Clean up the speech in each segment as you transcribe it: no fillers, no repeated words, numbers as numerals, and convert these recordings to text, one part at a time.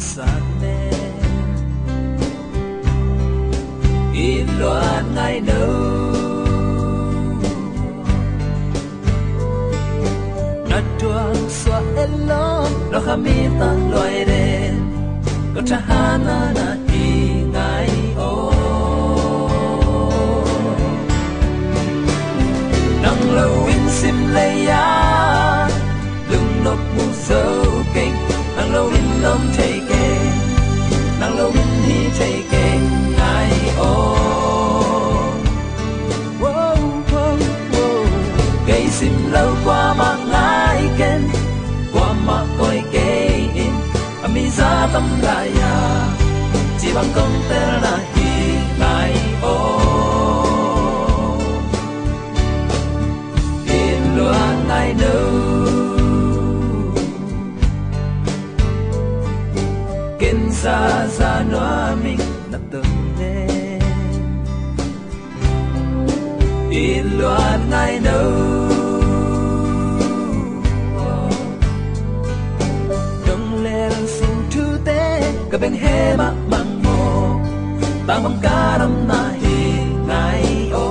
sane in loan ngày đâu nát tuang xóa elo lo kami ta loài đen có cha hana na i ngày ô nang lâu in sim lấy ya đừng nộp mu sâu kinh nang lâu in lâm thấy kề nang lâu in hi thấy kề ngày ô cây sim lâu qua mà ngài ken qua mà coi cây in ami ra tâm lại ya chỉ bằng công tê là hi ngày ô in loan ngày đâu ken sa sa noa mình nắp từng đêm in loan ngày đâu ka ben he ma mang mo tang mang ka ram na hi ngai o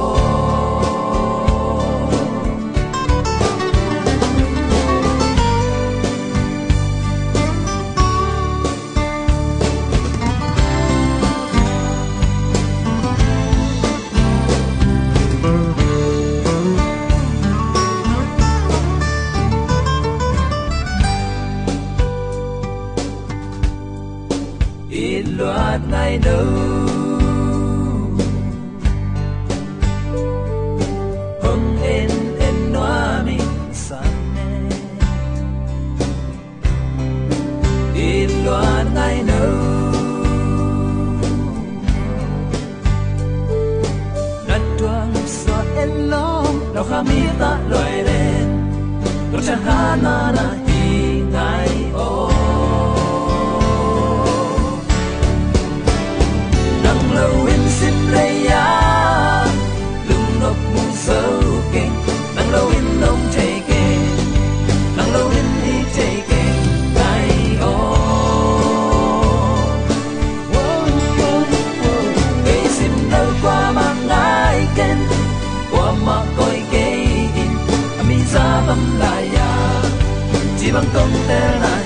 loạt ngày đâu hông en noa mình sane in loạt ngày đâu nát tuang xóa en lo nào kami ta loài đen lo cha hana na hi ngày ô lâu in sim lấy ya lung nộp mu sâu kinh nang lâu in ông thấy kề nang lâu in đi thấy kề ngày ô cây sim lâu qua mà ngài ken qua mà coi cây in ami ra tâm lại ya chỉ bằng công tê là